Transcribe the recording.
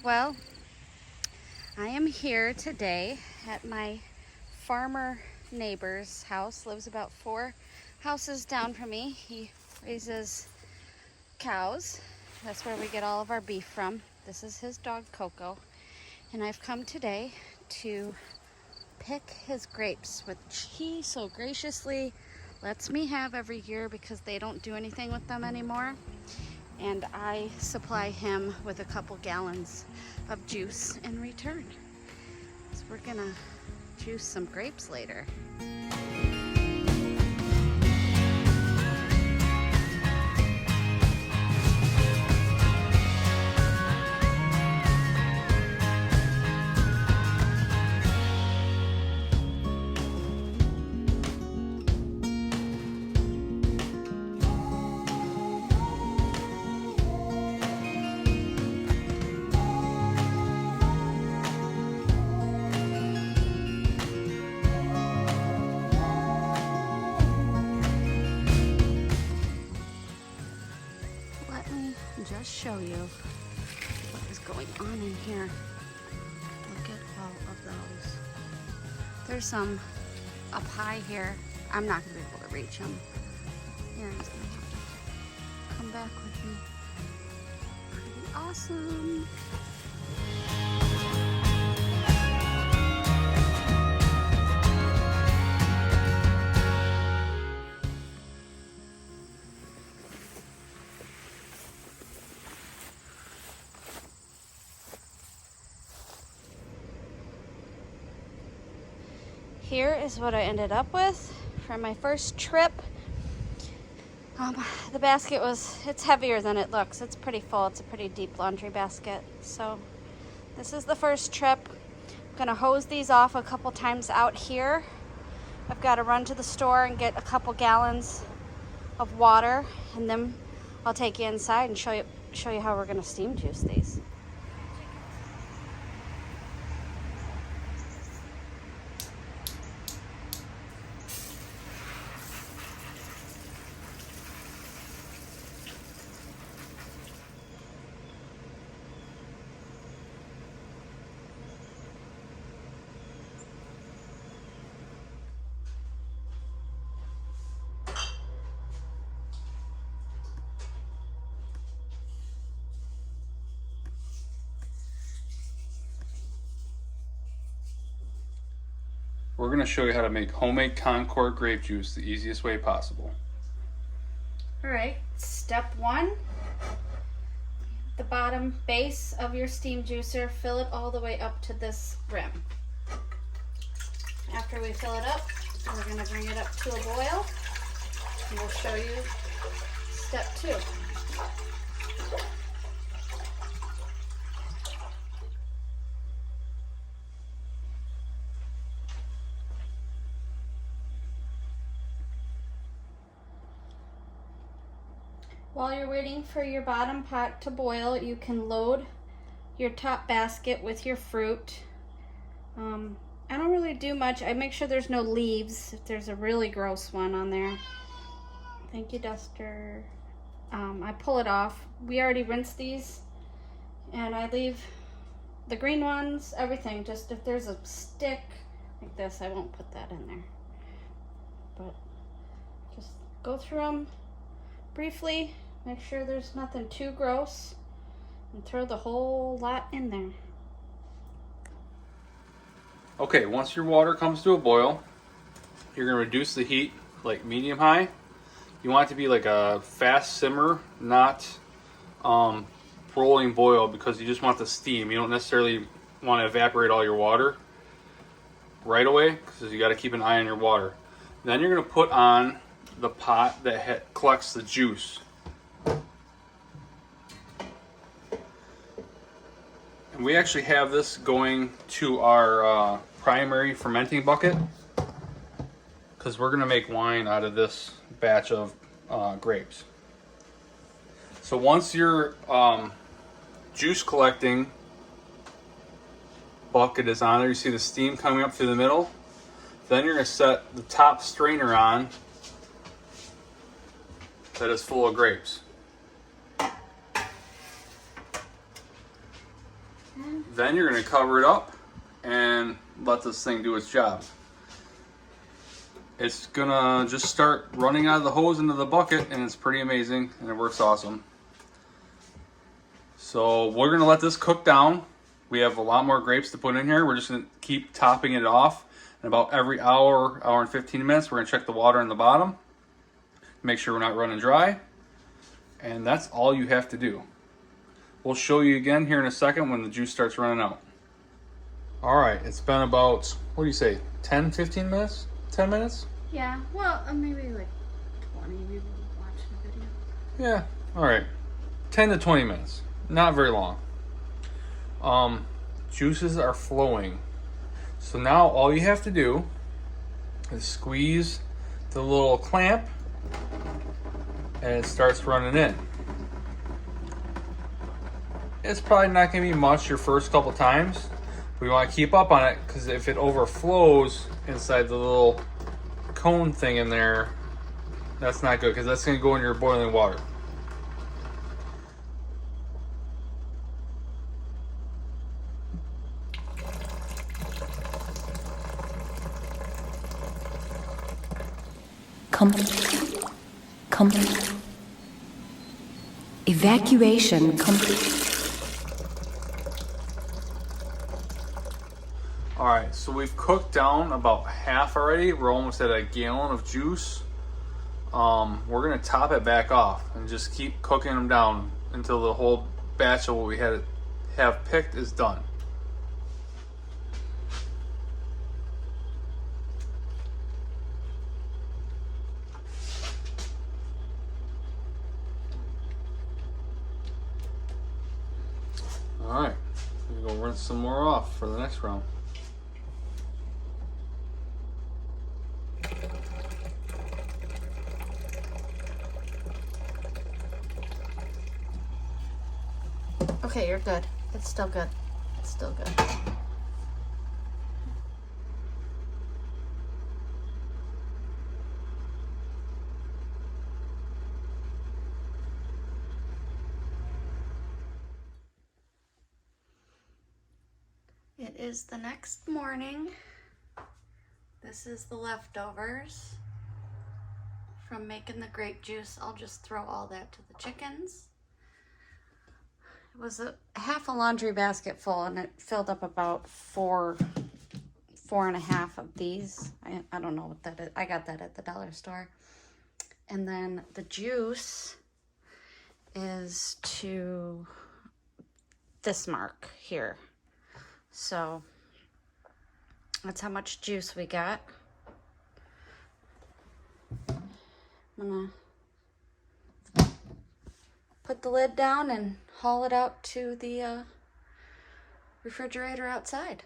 Well, I am here today at my farmer neighbor's house. Lives about 4 houses down from me. He raises cows. That's where we get all of our beef from. This is his dog Coco. And I've come today to pick his grapes, which he so graciously lets me have every year because they don't do anything with them anymore. And I supply him with a couple gallons of juice in return. So we're gonna juice some grapes later. Just show you what is going on in here. Look at all of those. There's some up high here. I'm not gonna be able to reach them. Aaron's gonna have to come back with me. Pretty awesome. Here is what I ended up with for my first trip. The basket it's heavier than it looks. It's pretty full. It's a pretty deep laundry basket. So this is the first trip. I'm gonna hose these off a couple times out here. I've got to run to the store and get a couple gallons of water, and then I'll take you inside and show you how we're gonna steam juice these. We're going to show you how to make homemade Concord grape juice the easiest way possible. All right, step 1, the bottom base of your steam juicer, fill it all the way up to this rim. After we fill it up, we're going to bring it up to a boil, and we'll show you step 2. While you're waiting for your bottom pot to boil, you can load your top basket with your fruit. I don't really do much. I make sure there's no leaves if there's a really gross one on there. Thank you, Duster. I pull it off. We already rinsed these, and I leave the green ones, everything. Just if there's a stick like this, I won't put that in there. But just go through them briefly. Make sure there's nothing too gross, and throw the whole lot in there. Okay, once your water comes to a boil, you're going to reduce the heat like medium high. You want it to be like a fast simmer, not rolling boil, because you just want the steam. You don't necessarily want to evaporate all your water right away, because you got to keep an eye on your water. Then you're going to put on the pot that collects the juice. And we actually have this going to our primary fermenting bucket, because we're going to make wine out of this batch of grapes. So once your juice collecting bucket is on there, you see the steam coming up through the middle, then you're going to set the top strainer on that is full of grapes. Then you're going to cover it up and let this thing do its job. It's going to just start running out of the hose into the bucket, and it's pretty amazing, and it works awesome. So we're going to let this cook down. We have a lot more grapes to put in here. We're just going to keep topping it off. And about every hour and 15 minutes, we're going to check the water in the bottom. Make sure we're not running dry. And that's all you have to do. We'll show you again here in a second when the juice starts running out. All right, it's been about, what do you say, 10, 15 minutes? 10 minutes? Yeah, well, maybe like 20. Maybe watching a video. Yeah, all right. 10 to 20 minutes. Not very long. Juices are flowing. So now all you have to do is squeeze the little clamp and it starts running in. It's probably not going to be much your first couple times. We want to keep up on it because if it overflows inside the little cone thing in there, that's not good because that's going to go in your boiling water. Complete. Evacuation complete. All right, so we've cooked down about half already. We're almost at a gallon of juice. We're gonna top it back off and just keep cooking them down until the whole batch of what we have picked is done. All right, we're gonna rinse some more off for the next round. Okay, you're good. It's still good. It's still good. It is the next morning. This is the leftovers from making the grape juice. I'll just throw all that to the chickens. It was half a laundry basket full, and it filled up about four and a half of these. I don't know what that is. I got that at the dollar store. And then the juice is to this mark here. So that's how much juice we got. I'm gonna put the lid down and haul it out to the refrigerator outside.